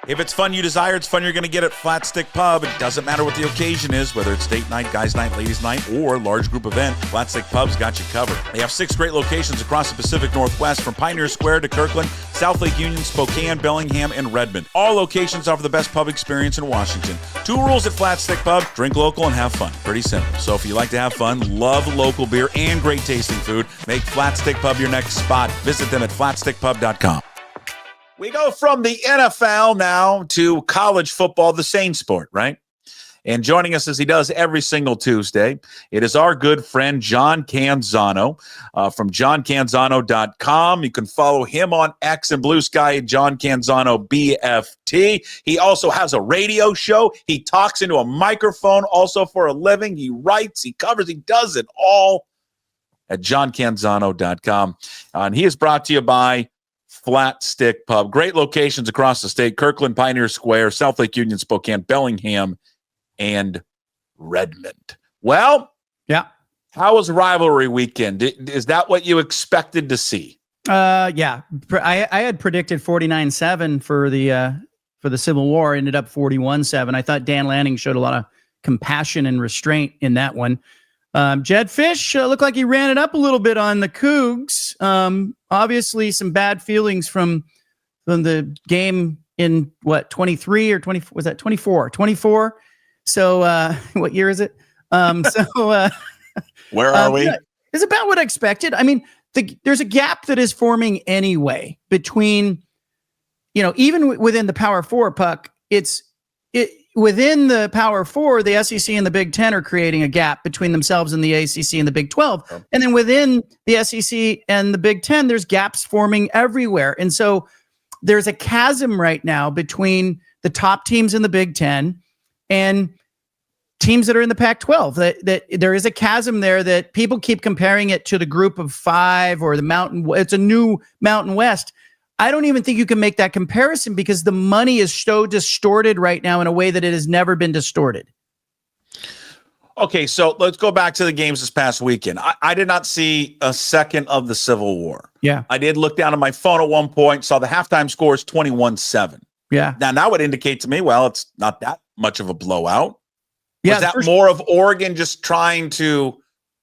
If it's fun you desire, it's fun you're going to get at Flatstick Pub. It doesn't matter what the occasion is, whether it's date night, guys night, ladies night, or large group event, Flatstick Pub's got you covered. They have 6 great locations across the Pacific Northwest, from Pioneer Square to Kirkland, South Lake Union, Spokane, Bellingham, and Redmond. All locations offer the best pub experience in Washington. 2 rules at Flatstick Pub: drink local and have fun. Pretty simple. So if you like to have fun, love local beer, and great tasting food, make Flatstick Pub your next spot. Visit them at flatstickpub.com. We go from the NFL now to college football, the same sport, right? And joining us as he does every single Tuesday, it is our good friend John Canzano from johncanzano.com. You can follow him on X and Blue Sky at John Canzano BFT. He also has a radio show. He talks into a microphone also for a living. He writes, he covers, he does it all at johncanzano.com. And he is brought to you by Flatstick Pub. Great locations across the state: Kirkland, Pioneer Square, South Lake Union, Spokane, Bellingham, and Redmond. Well, yeah. How was Rivalry weekend? Is that what you expected to see? Yeah. I had predicted 49-7 for the Civil War. Ended up 41-7. I thought Dan Lanning showed a lot of compassion and restraint in that one. Jedd Fisch looked like he ran it up a little bit on the Cougs. Obviously, some bad feelings from the game in, 23 or 20? Was that 24? 24. So, what year is it? Where are we? It's about what I expected. I mean, there's a gap that is forming anyway between, even within the Power Four, Puck. Within the Power Four, the SEC and the Big Ten are creating a gap between themselves and the ACC and the Big 12. Oh. And then within the SEC and the Big Ten, there's gaps forming everywhere. And so there's a chasm right now between the top teams in the Big Ten and teams that are in the Pac-12. That there is a chasm there that people keep comparing it to the Group of Five or the Mountain. It's a new Mountain West. I don't even think you can make that comparison because the money is so distorted right now in a way that it has never been distorted. Okay, so let's go back to the games this past weekend. I did not see a second of the Civil War. Yeah. I did look down at my phone at one point, saw the halftime score is 21-7. Yeah. Now that would indicate to me, well, it's not that much of a blowout. Yeah, was that more of Oregon just trying to,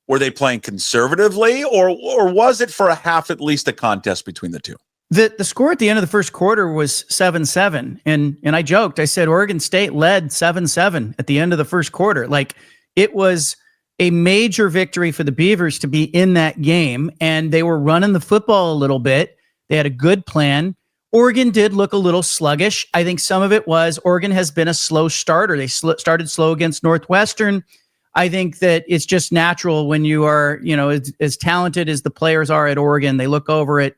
were they playing conservatively, or was it for a half at least a contest between the two? The score at the end of the first quarter was 7-7. And I joked, I said, Oregon State led 7-7 at the end of the first quarter. Like, it was a major victory for the Beavers to be in that game. And they were running the football a little bit. They had a good plan. Oregon did look a little sluggish. I think some of it was Oregon has been a slow starter. They started slow against Northwestern. I think that it's just natural when you are, as talented as the players are at Oregon, they look over at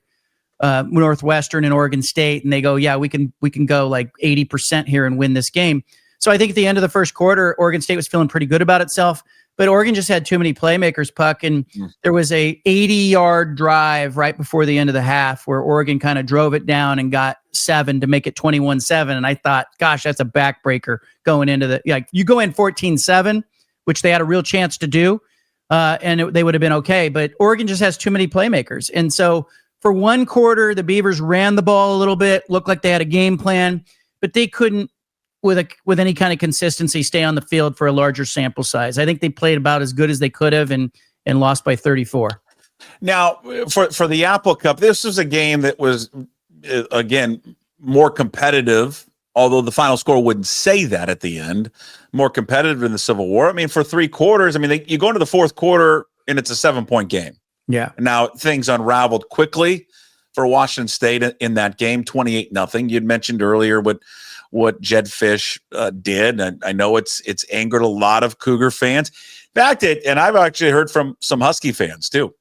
Northwestern and Oregon State, and they go, yeah, we can go like 80% here and win this game. So I think at the end of the first quarter, Oregon State was feeling pretty good about itself, but Oregon just had too many playmakers, Puck, and there was a 80-yard drive right before the end of the half where Oregon kind of drove it down and got 7 to make it 21-7, and I thought, gosh, that's a backbreaker going into you go in 14-7, which they had a real chance to do, and they would have been okay, but Oregon just has too many playmakers, and so for one quarter, the Beavers ran the ball a little bit, looked like they had a game plan, but they couldn't, with any kind of consistency, stay on the field for a larger sample size. I think they played about as good as they could have and lost by 34. Now, for the Apple Cup, this was a game that was, again, more competitive, although the final score wouldn't say that at the end, more competitive than the Civil War. I mean, for 3 quarters, you go into the fourth quarter, and it's a 7-point game. Yeah. Now things unraveled quickly for Washington State in that game, 28-0. You'd mentioned earlier what Jedd Fisch did. And I know it's angered a lot of Cougar fans. In fact, and I've actually heard from some Husky fans too,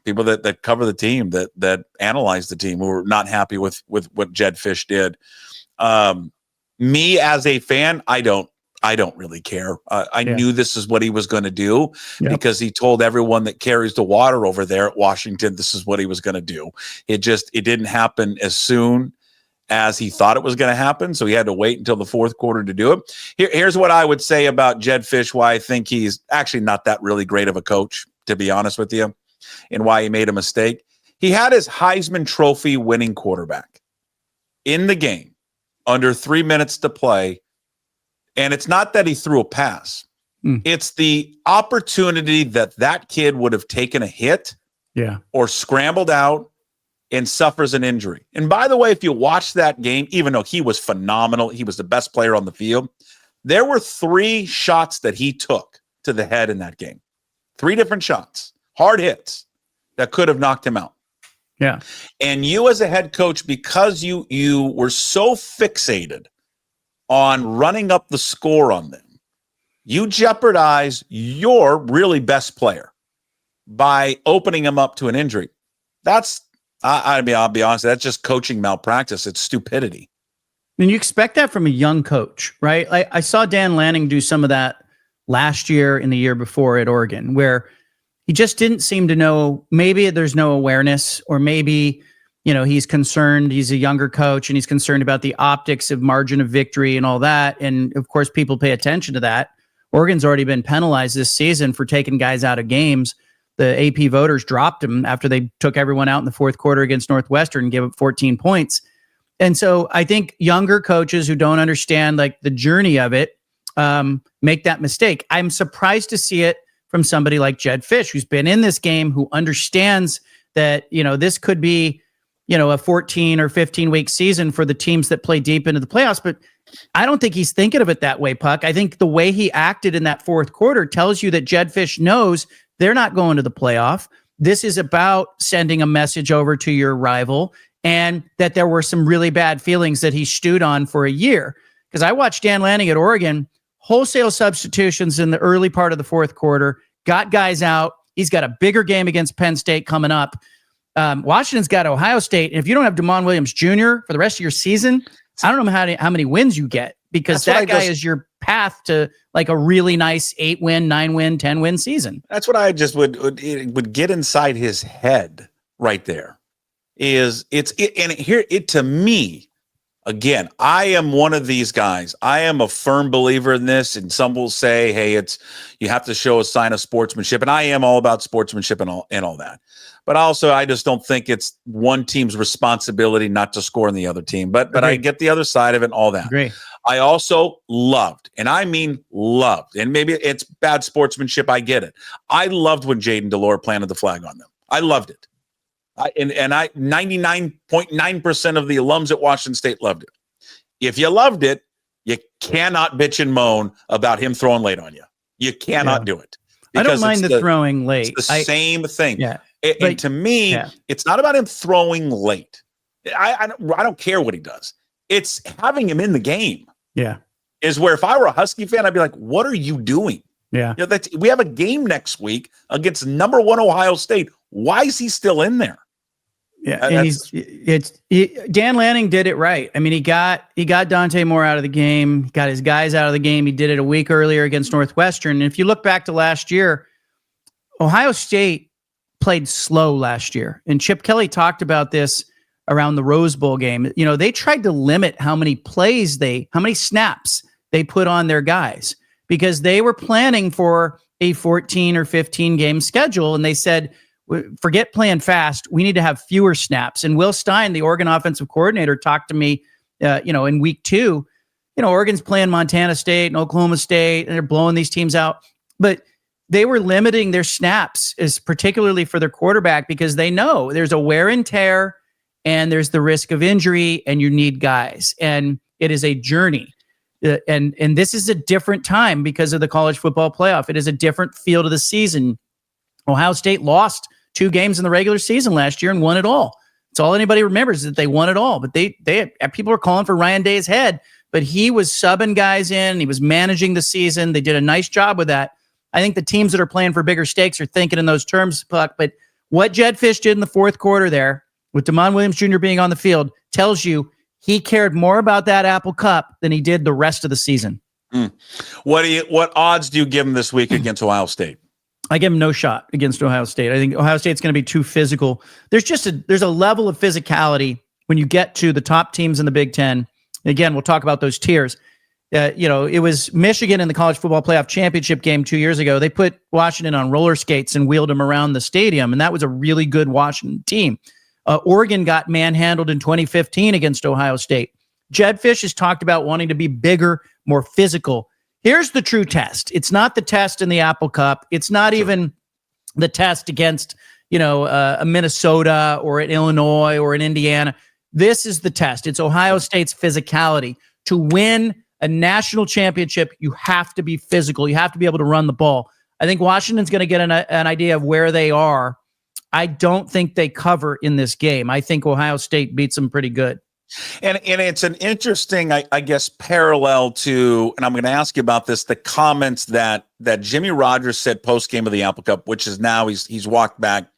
people that cover the team, that analyze the team, who were not happy with what Jedd Fisch did. Me as a fan, I don't really care. I knew this is what he was going to do because he told everyone that carries the water over there at Washington, this is what he was going to do. It didn't happen as soon as he thought it was going to happen. So he had to wait until the fourth quarter to do it. Here's what I would say about Jedd Fisch, why I think he's actually not that really great of a coach, to be honest with you, and why he made a mistake. He had his Heisman Trophy winning quarterback in the game under 3 minutes to play. And it's not that he threw a pass. It's the opportunity that kid would have taken a hit or scrambled out and suffers an injury. And by the way, if you watch that game, even though he was phenomenal, he was the best player on the field, there were 3 shots that he took to the head in that game. 3 different shots, hard hits that could have knocked him out. Yeah. And you as a head coach, because you were so fixated on running up the score on them, you jeopardize your really best player by opening him up to an injury. That's, I'll be honest, that's just coaching malpractice. It's stupidity. And you expect that from a young coach, right? I saw Dan Lanning do some of that last year and the year before at Oregon, where he just didn't seem to know, maybe there's no awareness, or maybe, he's concerned, he's a younger coach and he's concerned about the optics of margin of victory and all that. And of course, people pay attention to that. Oregon's already been penalized this season for taking guys out of games. The AP voters dropped him after they took everyone out in the fourth quarter against Northwestern and gave up 14 points. And so I think younger coaches who don't understand like the journey of it make that mistake. I'm surprised to see it from somebody like Jedd Fisch, who's been in this game, who understands that, this could be, a 14 or 15 week season for the teams that play deep into the playoffs. But I don't think he's thinking of it that way, Puck. I think the way he acted in that fourth quarter tells you that Jedd Fisch knows they're not going to the playoff. This is about sending a message over to your rival, and that there were some really bad feelings that he stewed on for a year. Because I watched Dan Lanning at Oregon, wholesale substitutions in the early part of the fourth quarter, got guys out. He's got a bigger game against Penn State coming up. Washington's got Ohio State. And if you don't have DeMond Williams Jr. for the rest of your season, I don't know how many wins you get, because that guy is your path to like a really nice 8-win, 9-win, 10-win season. That's what I just would get inside his head right there. To me, again, I am one of these guys. I am a firm believer in this, and some will say, hey, you have to show a sign of sportsmanship, and I am all about sportsmanship and all that. But also, I just don't think it's one team's responsibility not to score on the other team. But I get the other side of it and all that. Agree. I also loved, and I mean loved, and maybe it's bad sportsmanship, I get it. I loved when Jaden Delore planted the flag on them. I loved it. 99.9% of the alums at Washington State loved it. If you loved it, you cannot bitch and moan about him throwing late on you. You cannot do it. I don't mind the throwing late. It's the same thing. Yeah. And to me, it's not about him throwing late. I don't care what he does. It's having him in the game. Yeah. Is where if I were a Husky fan, I'd be like, what are you doing? Yeah. We have a game next week against number 1 Ohio State. Why is he still in there? Yeah, and Dan Lanning did it right. I mean, he got Dante Moore out of the game, got his guys out of the game. He did it a week earlier against Northwestern. And if you look back to last year, Ohio State played slow last year. And Chip Kelly talked about this around the Rose Bowl game. They tried to limit how many snaps they put on their guys, because they were planning for a 14 or 15 game schedule. And they said, forget playing fast. We need to have fewer snaps. And Will Stein, the Oregon offensive coordinator, talked to me, in week 2, Oregon's playing Montana State and Oklahoma State, and they're blowing these teams out. But they were limiting their snaps, particularly for their quarterback, because they know there's a wear and tear and there's the risk of injury, and you need guys. And it is a journey. And this is a different time because of the college football playoff. It is a different field of the season. Ohio State lost 2 games in the regular season last year and won it all. It's all anybody remembers, is that they won it all. But people are calling for Ryan Day's head, but he was subbing guys in. He was managing the season. They did a nice job with that. I think the teams that are playing for bigger stakes are thinking in those terms, Puck. But what Jedd Fisch did in the fourth quarter there, with DeMond Williams Jr. being on the field, tells you he cared more about that Apple Cup than he did the rest of the season. What odds do you give him this week against Ohio State? I give him no shot against Ohio State. I think Ohio State's going to be too physical. There's a level of physicality when you get to the top teams in the Big Ten. Again, we'll talk about those tiers. It was Michigan in the college football playoff championship game 2 years ago. They put Washington on roller skates and wheeled them around the stadium, and that was a really good Washington team. Oregon got manhandled in 2015 against Ohio State. Jedd Fisch has talked about wanting to be bigger, more physical. Here's the true test. It's not the test in the Apple Cup. It's not even the test against, a Minnesota or an Illinois or an Indiana. This is the test. It's Ohio State's physicality. To win a national championship, you have to be physical. You have to be able to run the ball. I think Washington's going to get an idea of where they are. I don't think they cover in this game. I think Ohio State beats them pretty good. And it's an interesting, I guess, parallel to, and I'm going to ask you about this, the comments that Jimmy Rogers said post-game of the Apple Cup, which is now he's walked back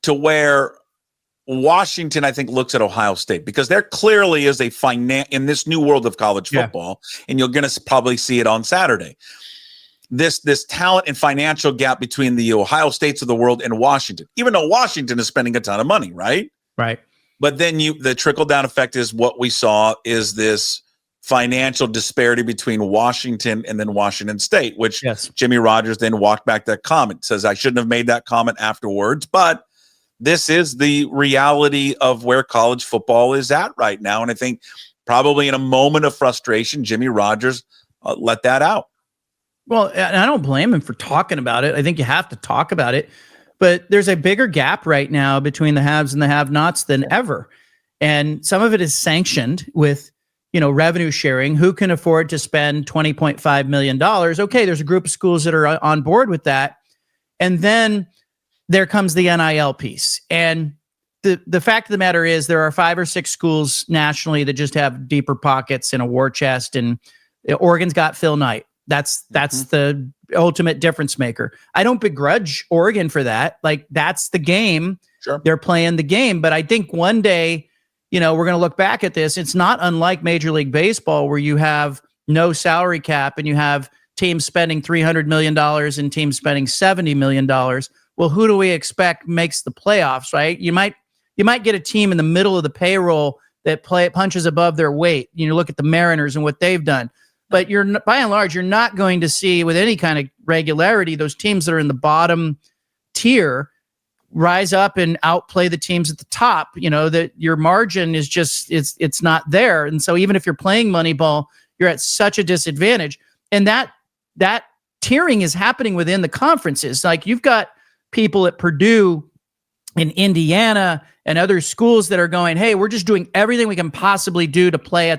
to where Washington, I think, looks at Ohio State because there clearly is a in this new world of college football, and you're going to probably see it on Saturday. This talent and financial gap between the Ohio States of the world and Washington, even though Washington is spending a ton of money, right? Right. But then the trickle-down effect is what we saw is this financial disparity between Washington and then Washington State, which Jimmy Rogers then walked back that comment, says, I shouldn't have made that comment afterwards, but this is the reality of where college football is at right now. And I think probably in a moment of frustration, Jimmy Rogers let that out. Well, and I don't blame him for talking about it. I think you have to talk about it. But there's a bigger gap right now between the haves and the have-nots than ever. And some of it is sanctioned with, revenue sharing. Who can afford to spend $20.5 million? Okay, there's a group of schools that are on board with that. And then there comes the NIL piece. And the fact of the matter is there are 5 or 6 schools nationally that just have deeper pockets and a war chest. And Oregon's got Phil Knight. That's the ultimate difference maker. I don't begrudge Oregon for that. Like, that's the game. Sure. They're playing the game. But I think one day, we're going to look back at this. It's not unlike Major League Baseball where you have no salary cap and you have teams spending $300 million and teams spending $70 million. Well, who do we expect makes the playoffs, right? You might get a team in the middle of the payroll that punches above their weight. Look at the Mariners and what they've done. But by and large, you're not going to see with any kind of regularity those teams that are in the bottom tier rise up and outplay the teams at the top. That your margin is just it's not there. And so even if you're playing Moneyball, you're at such a disadvantage. And that tiering is happening within the conferences. Like, you've got people at Purdue and Indiana and other schools that are going, hey, we're just doing everything we can possibly do to play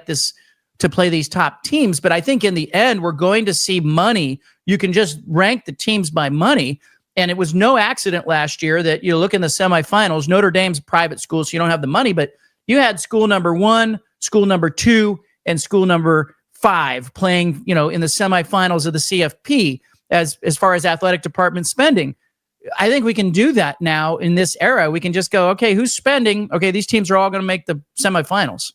these top teams. But I think in the end, we're going to see money. You can just rank the teams by money. And it was no accident last year that you look in the semifinals, Notre Dame's a private school, so you don't have the money, but you had school number 1, school number 2, and school number 5 playing, in the semifinals of the CFP as far as athletic department spending. I think we can do that now in this era. We can just go, okay, who's spending? Okay, these teams are all going to make the semifinals.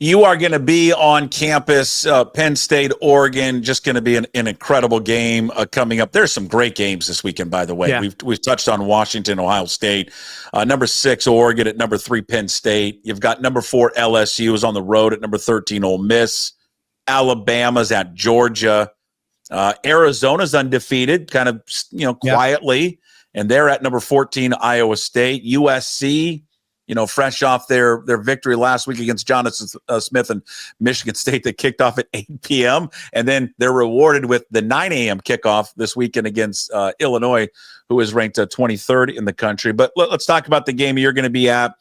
You are going to be on campus, Penn State, Oregon. Just going to be an incredible game coming up. There's some great games this weekend, by the way. Yeah. We've touched on Washington, Ohio State. Number 6, Oregon at number 3, Penn State. You've got number 4, LSU is on the road at number 13, Ole Miss. Alabama's at Georgia. Arizona's undefeated, kind of quietly, and they're at number 14, Iowa State. USC. Fresh off their victory last week against Jonathan Smith and Michigan State that kicked off at 8 p.m. And then they're rewarded with the 9 a.m. kickoff this weekend against Illinois, who is ranked 23rd in the country. But let's talk about the game you're going to be at,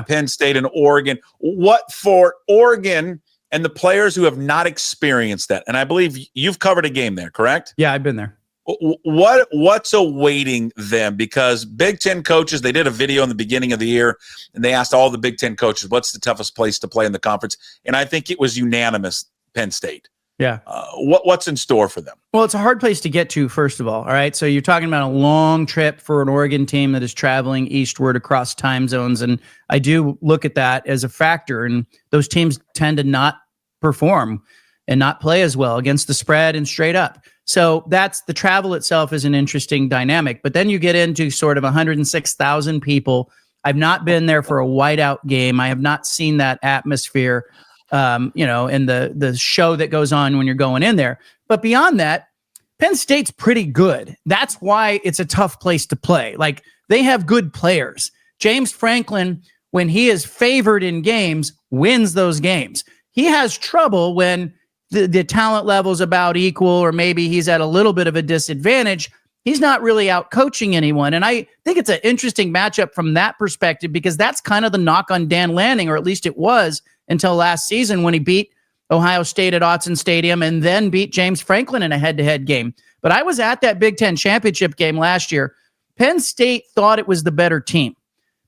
Penn State and Oregon. What for Oregon and the players who have not experienced that? And I believe you've covered a game there, correct? Yeah, I've been there. What's awaiting them? Because Big Ten coaches, they did a video in the beginning of the year, and they asked all the Big Ten coaches, what's the toughest place to play in the conference? And I think it was unanimous, Penn State. Yeah. What's in store for them? Well, it's a hard place to get to, first of all right? So you're talking about a long trip for an Oregon team that is traveling eastward across time zones, and I do look at that as a factor, and those teams tend to not perform and not play as well against the spread and straight up. So that's the travel itself is an interesting dynamic. But then you get into sort of 106,000 people. I've not been there for a whiteout game. I have not seen that atmosphere, and the show that goes on when you're going in there. But beyond that, Penn State's pretty good. That's why it's a tough place to play. Like, they have good players. James Franklin, when he is favored in games, wins those games. he has trouble when the talent level is about equal, or maybe he's at a little bit of a disadvantage. He's not really out coaching anyone. And I think it's an interesting matchup from that perspective, because that's kind of the knock on Dan Lanning, or at least it was until last season when he beat Ohio State at Autzen Stadium and then beat James Franklin in a head-to-head game. But I was at that Big Ten championship game last year. Penn State thought it was the better team.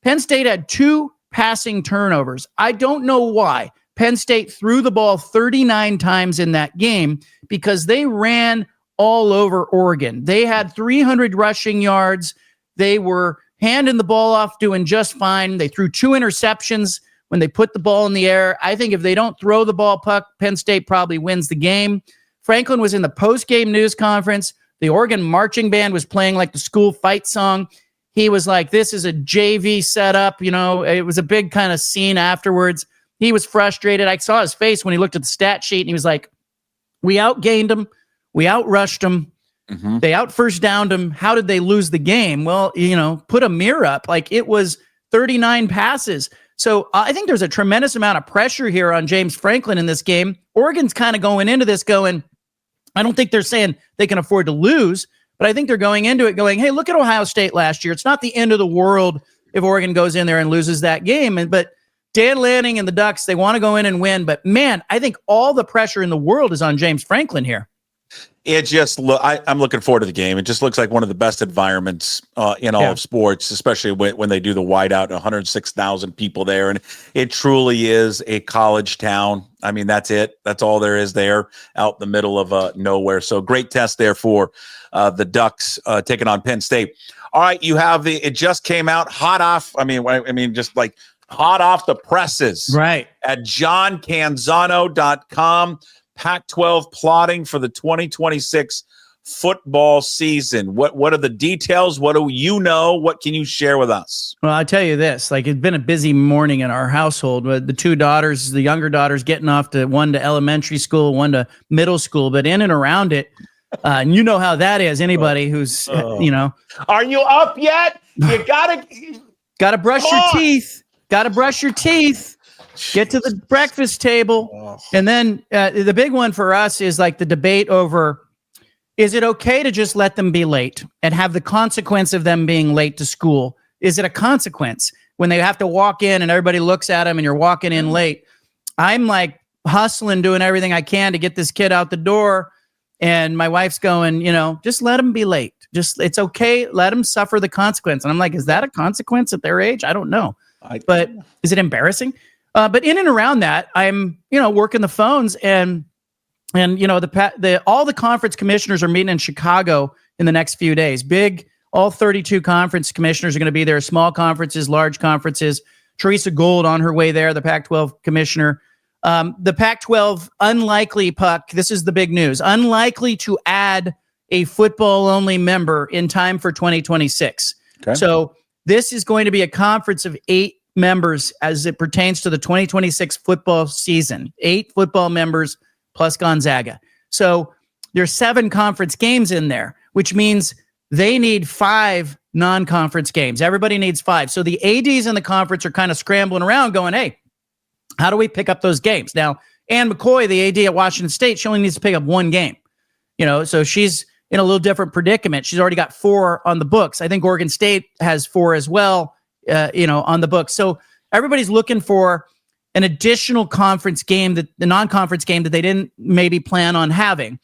Penn State had 2 passing turnovers. I don't know why. Penn State threw the ball 39 times in that game because they ran all over Oregon. They had 300 rushing yards. They were handing the ball off, doing just fine. They threw 2 interceptions when they put the ball in the air. I think if they don't throw the ball, Penn State probably wins the game. Franklin was in the post-game news conference. The Oregon marching band was playing like the school fight song. He was like, this is a JV setup. It was a big kind of scene afterwards. He was frustrated. I saw his face when he looked at the stat sheet, and he was like, we outgained them. We outrushed them. Mm-hmm. They out first downed them. How did they lose the game? Well, put a mirror up. Like, it was 39 passes. So I think there's a tremendous amount of pressure here on James Franklin in this game. Oregon's kind of going into this going, I don't think they're saying they can afford to lose, but I think they're going into it going, hey, look at Ohio State last year. It's not the end of the world if Oregon goes in there and loses that game. But Dan Lanning and the Ducks, they want to go in and win. But man, I think all the pressure in the world is on James Franklin here. It just I'm looking forward to the game. It just looks like one of the best environments in all of sports, especially when they do the whiteout, 106,000 people there. And it truly is a college town. I mean, that's it. That's all there is there out in the middle of nowhere. So great test there for the Ducks taking on Penn State. All right, you have it just came out hot off. I mean, just like hot off the presses. Right. At johncanzano.com. Pac-12 plotting for the 2026 football season. What are the details? What do you know? What can you share with us? Well, I'll tell you this, like, it's been a busy morning in our household with the 2 daughters, the younger daughters getting off to one to elementary school, one to middle school, but in and around it, and you know how that is. Anybody who's, Are you up yet? You gotta brush your teeth. Gotta brush your teeth. Get to the breakfast table. And then the big one for us is like the debate over, is it okay to just let them be late and have the consequence of them being late to school? Is it a consequence when they have to walk in and everybody looks at them and you're walking in late? I'm like hustling, doing everything I can to get this kid out the door. And my wife's going, just let them be late. It's okay. Let them suffer the consequence. And I'm like, is that a consequence at their age? I don't know. But is it embarrassing? But in and around that, I'm, working the phones and all the conference commissioners are meeting in Chicago in the next few days. All 32 conference commissioners are going to be there, small conferences, large conferences. Teresa Gould on her way there, the Pac-12 commissioner. The Pac-12 unlikely, Puck, this is the big news, unlikely to add a football-only member in time for 2026. Okay. So this is going to be a conference of 8 members as it pertains to the 2026 football season. 8 football members plus Gonzaga. So there's 7 conference games in there, which means they need 5 non-conference games. Everybody needs 5. So the ADs in the conference are kind of scrambling around going, hey, how do we pick up those games? Now, Ann McCoy, the AD at Washington State, she only needs to pick up 1 game. So she's in a little different predicament. She's already got 4 on the books. I think Oregon State has 4 as well. On the books. So everybody's looking for an additional conference game, the non-conference game that they didn't maybe plan on having.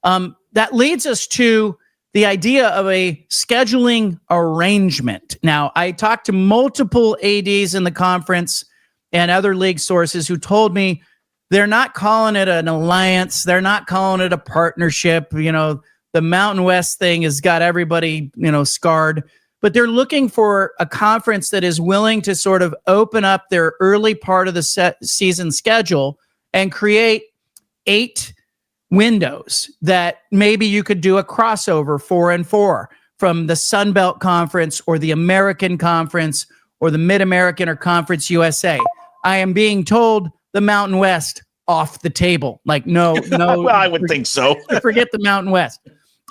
That leads us to the idea of a scheduling arrangement. Now, I talked to multiple ADs in the conference and other league sources who told me they're not calling it an alliance. They're not calling it a partnership. The Mountain West thing has got everybody, scarred. But they're looking for a conference that is willing to sort of open up their early part of the season schedule and create 8 windows that maybe you could do a crossover 4-4 from the Sun Belt Conference or the American Conference or the Mid-American or Conference USA. I am being told the Mountain West off the table. Like, no. Well, I would think so. Forget the Mountain West.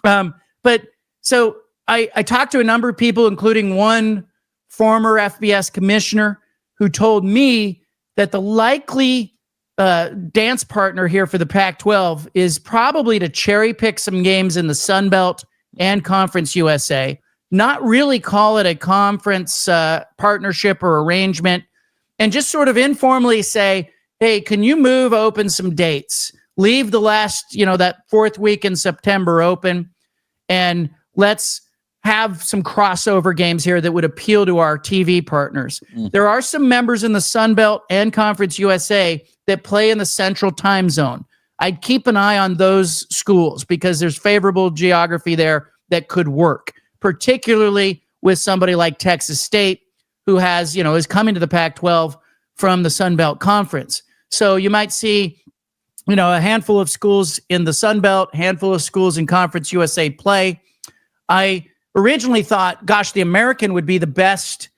But so I talked to a number of people, including one former FBS commissioner who told me that the likely dance partner here for the Pac-12 is probably to cherry pick some games in the Sun Belt and Conference USA, not really call it a conference partnership or arrangement, and just sort of informally say, hey, can you move open some dates? Leave the last, that fourth week in September open, and let's have some crossover games here that would appeal to our TV partners. There are some members in the Sun Belt and Conference USA that play in the Central Time Zone. I'd keep an eye on those schools because there's favorable geography there that could work, particularly with somebody like Texas State, who has, is coming to the Pac-12 from the Sun Belt Conference. So you might see, a handful of schools in the Sun Belt, handful of schools in Conference USA play. I originally thought, gosh, the American would be the best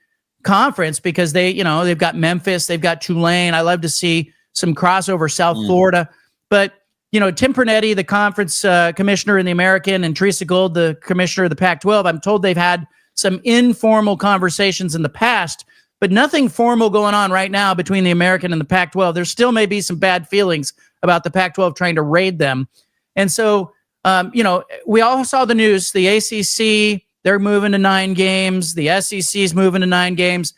conference because they've got Memphis, they've got Tulane. I love to see some crossover South Florida. But, Tim Pernetti, the conference commissioner in the American, and Teresa Gold, the commissioner of the Pac-12, I'm told they've had some informal conversations in the past, but nothing formal going on right now between the American and the Pac-12. There still may be some bad feelings about the Pac-12 trying to raid them. And so, we all saw the news, the ACC, they're moving to 9 games. The SEC is moving to 9 games.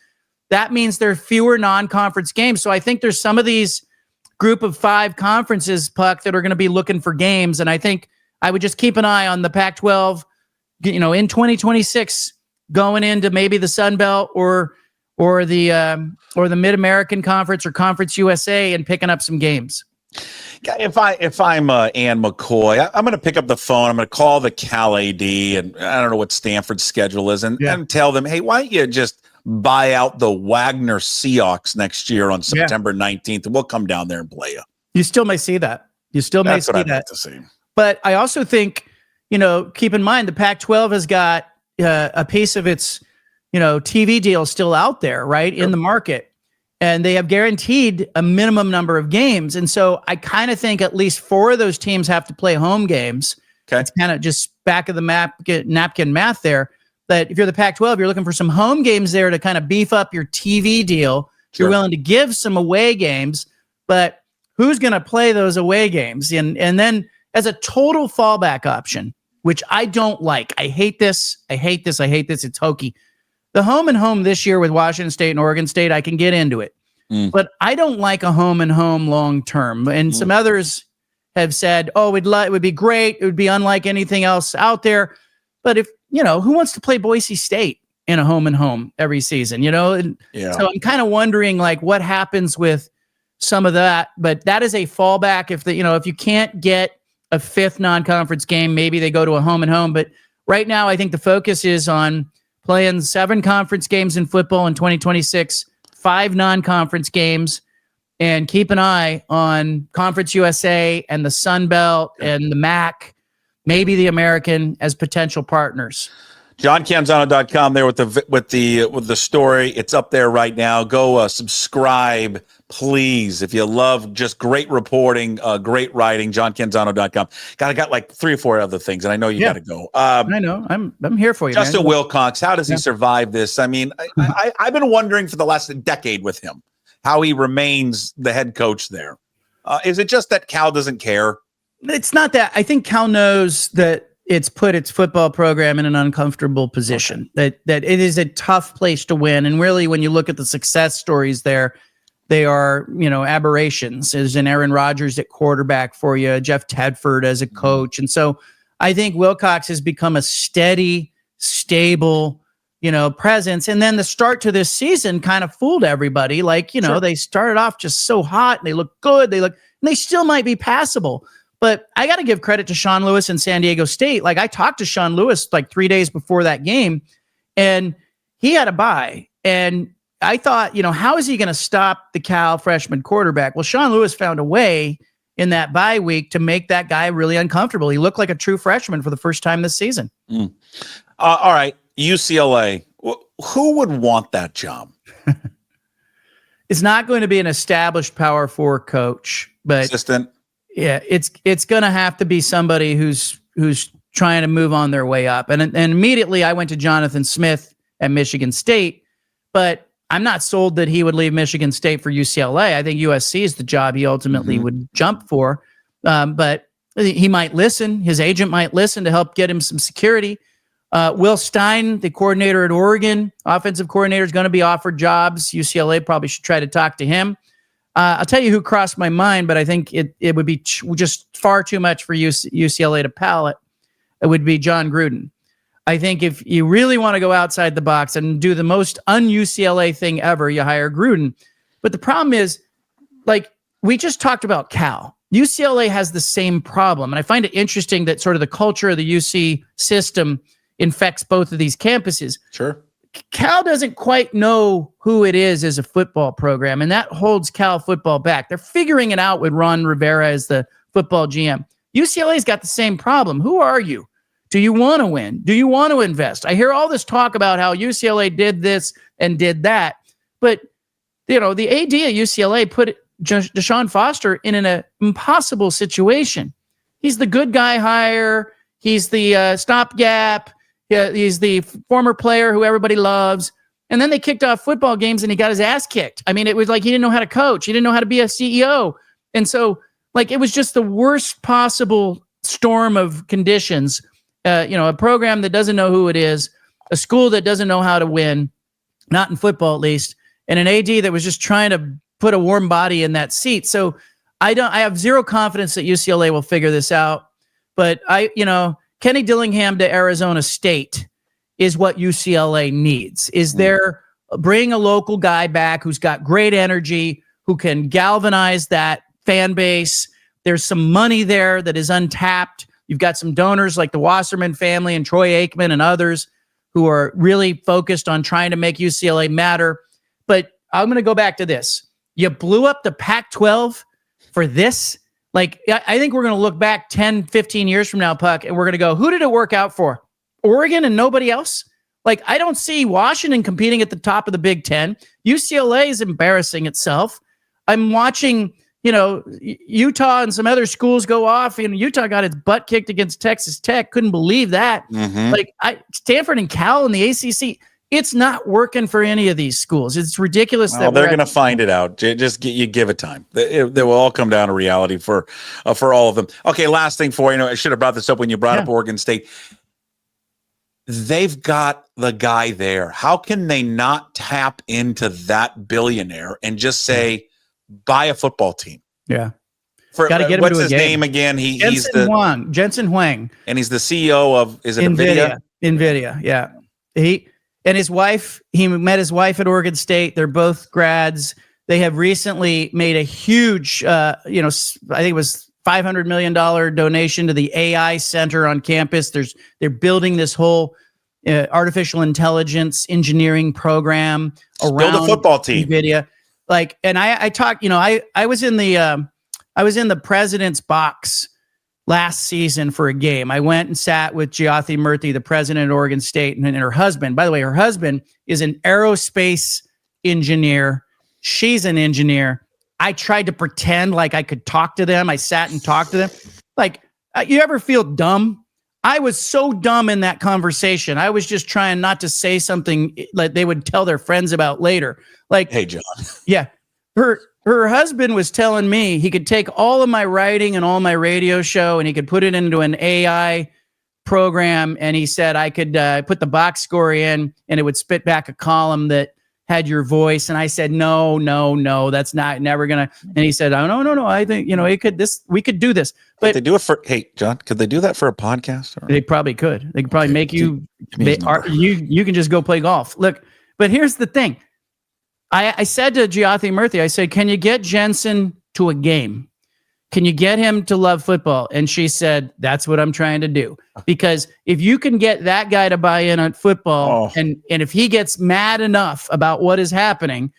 That means there are fewer non-conference games. So I think there's some of these group of 5 conferences, Puck, that are going to be looking for games. And I think I would just keep an eye on the Pac-12, in 2026, going into maybe the Sun Belt or the Mid-American Conference or Conference USA and picking up some games. If I'm Ann McCoy, I'm going to pick up the phone. I'm going to call the Cal AD, and I don't know what Stanford's schedule is, and tell them, hey, why don't you just buy out the Wagner Seahawks next year on September 19th, and we'll come down there and play you. You still may see that. That's what I'd like to see. But I also think, keep in mind the Pac-12 has got a piece of its, TV deal still out there, right, in the market. And they have guaranteed a minimum number of games. And so I kind of think at least 4 of those teams have to play home games. Okay. It's kind of just back of the napkin math there. But if you're the Pac-12, you're looking for some home games there to kind of beef up your TV deal. Sure. You're willing to give some away games, but who's going to play those away games? And then as a total fallback option, which I don't like, I hate this. It's hokey. The home and home this year with Washington State and Oregon State, I can get into it. But I don't like a home and home long term. And some others have said, oh, it would be great. It would be unlike anything else out there. But if, who wants to play Boise State in a home and home every season, And so I'm kind of wondering what happens with some of that. But that is a fallback. If you can't get a 5th non-conference game, maybe they go to a home and home. But right now, I think the focus is on playing 7 conference games in football in 2026, 5 non-conference games, and keep an eye on Conference USA and the Sun Belt and the MAC, maybe the American as potential partners. JohnCanzano.com there with the story. It's up there right now. Go subscribe, please. If you love just great reporting, great writing, JohnCanzano.com. I got like 3 or 4 other things, and I know you got to go. I know. I'm here for you. Justin Wilcox, how does he survive this? I mean, I've been wondering for the last decade with him how he remains the head coach there. Is it just that Cal doesn't care? It's not that. I think Cal knows that it's put its football program in an uncomfortable position, that it is a tough place to win. And really, when you look at the success stories there, they are, aberrations. There's an Aaron Rodgers at quarterback for you, Jeff Tedford as a coach. And so I think Wilcox has become a steady, stable, presence. And then the start to this season kind of fooled everybody. They started off just so hot and they look good. And they still might be passable. But I got to give credit to Sean Lewis and San Diego State. I talked to Sean Lewis 3 days before that game, and he had a bye. And I thought, how is he going to stop the Cal freshman quarterback? Well, Sean Lewis found a way in that bye week to make that guy really uncomfortable. He looked like a true freshman for the first time this season. All right, UCLA. Who would want that job? It's not going to be an established Power 4 coach, but assistant. Yeah, it's going to have to be somebody who's trying to move on their way up. And immediately I went to Jonathan Smith at Michigan State, but I'm not sold that he would leave Michigan State for UCLA. I think USC is the job he ultimately would jump for. But he might listen. His agent might listen to help get him some security. Will Stein, the coordinator at Oregon, offensive coordinator, is going to be offered jobs. UCLA probably should try to talk to him. I'll tell you who crossed my mind, but I think it would be just far too much for UCLA to palate. It would be John Gruden. I think if you really want to go outside the box and do the most un-UCLA thing ever, you hire Gruden. But the problem is, like, we just talked about Cal. UCLA has the same problem. And I find it interesting that sort of the culture of the UC system infects both of these campuses. Sure. Cal doesn't quite know who it is as a football program, and that holds Cal football back. They're figuring it out with Ron Rivera as the football GM. UCLA's got the same problem. Who are you? Do you want to win? Do you want to invest? I hear all this talk about how UCLA did this and did that. But, you know, the AD at UCLA put Deshaun Foster in an impossible situation. He's the good guy hire. He's the stopgap. He's the former player who everybody loves. And then they kicked off football games and he got his ass kicked. I mean, it was like he didn't know how to coach. He didn't know how to be a CEO. And so, like, it was just the worst possible storm of conditions. A program that doesn't know who it is, a school that doesn't know how to win, not in football at least, and an AD that was just trying to put a warm body in that seat. So I have zero confidence that UCLA will figure this out. But Kenny Dillingham to Arizona State is what UCLA needs. Is there bring a local guy back who's got great energy, who can galvanize that fan base. There's some money there that is untapped. You've got some donors like the Wasserman family and Troy Aikman and others who are really focused on trying to make UCLA matter. But I'm going to go back to this. You blew up the Pac-12 for this. Like, I think we're going to look back 10, 15 years from now, Puck, and we're going to go, who did it work out for? Oregon and nobody else? Like, I don't see Washington competing at the top of the Big Ten. UCLA is embarrassing itself. I'm watching, Utah and some other schools go off. Utah got its butt kicked against Texas Tech. Couldn't believe that. Stanford and Cal in the ACC, it's not working for any of these schools. It's ridiculous. Well, they're going to find it out. Just give it time. They will all come down to reality for all of them. Okay, last thing for you. I should have brought this up when you brought up Oregon State. They've got the guy there. How can they not tap into that billionaire and just say, buy a football team? Yeah. Got to get him what's to his name again? He's Jensen Huang. And he's the CEO of, is it NVIDIA? NVIDIA, yeah. And his wife, he met his wife at Oregon State. They're both grads. They have recently made a huge, I think it was $500 million donation to the AI center on campus. They're building this whole artificial intelligence engineering program around build a football team. NVIDIA. Like, and I talked, I was in the president's box last season for a game. I went and sat with Jyoti Murthy, the president at Oregon State, and her husband. By the way, her husband is an aerospace engineer. She's an engineer. I tried to pretend like I could talk to them. I sat and talked to them. Like, you ever feel dumb? I was so dumb in that conversation. I was just trying not to say something like they would tell their friends about later. Like, hey, John. Yeah. Her husband was telling me he could take all of my writing and all my radio show and he could put it into an AI program. And he said I could put the box score in and it would spit back a column that had your voice. And I said, no, that's never going to. And he said, oh, no. I think, we could do this. But they do it for, hey, John, could they do that for a podcast? Or? They probably could. They could probably make you can just go play golf. Look, but here's the thing. I said to Jyoti Murthy, I said, can you get Jensen to a game? Can you get him to love football? And she said, that's what I'm trying to do. Because if you can get that guy to buy in on football, and if he gets mad enough about what is happening,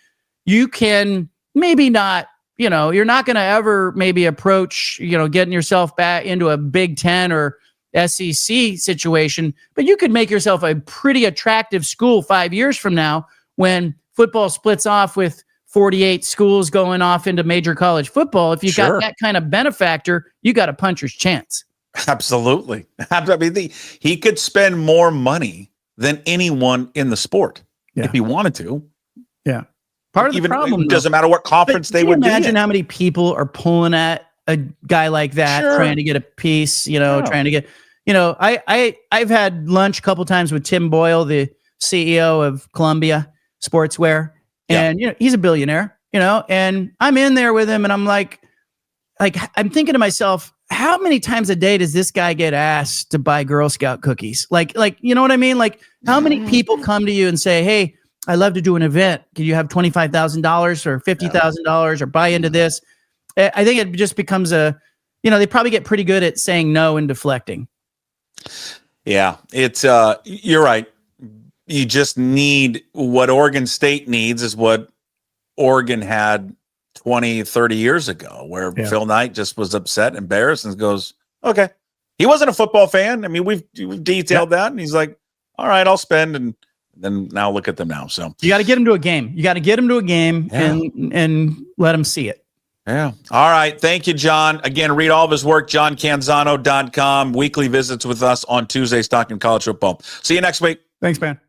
you can maybe not, you're not going to ever maybe approach, getting yourself back into a Big Ten or SEC situation, but you could make yourself a pretty attractive school 5 years from now when football splits off with 48 schools going off into major college football. If you got that kind of benefactor, you got a puncher's chance. Absolutely. I mean, he could spend more money than anyone in the sport if he wanted to. Yeah. Part of the problem, it doesn't matter what conference they would be in. Imagine how many people are pulling at a guy like that, trying to get a piece, trying to get, I've had lunch a couple times with Tim Boyle, the CEO of Columbia Sportswear. And, he's a billionaire, and I'm in there with him and I'm like, I'm thinking to myself, how many times a day does this guy get asked to buy Girl Scout cookies? Like, you know what I mean? Like, how many people come to you and say, hey, I love to do an event. Can you have $25,000 or $50,000 or buy into this? I think it just becomes they probably get pretty good at saying no and deflecting. Yeah, it's, you're right. You just need what Oregon State needs is what Oregon had 20, 30 years ago, where Phil Knight just was upset, embarrassed, and goes, okay. He wasn't a football fan. I mean, we've detailed that, and he's like, all right, I'll spend, and then now look at them now. So you got to get him to a game. You got to get him to a game and let him see it. Yeah. All right. Thank you, John. Again, read all of his work, johncanzano.com. Weekly visits with us on Tuesdays talking college football. See you next week. Thanks, man.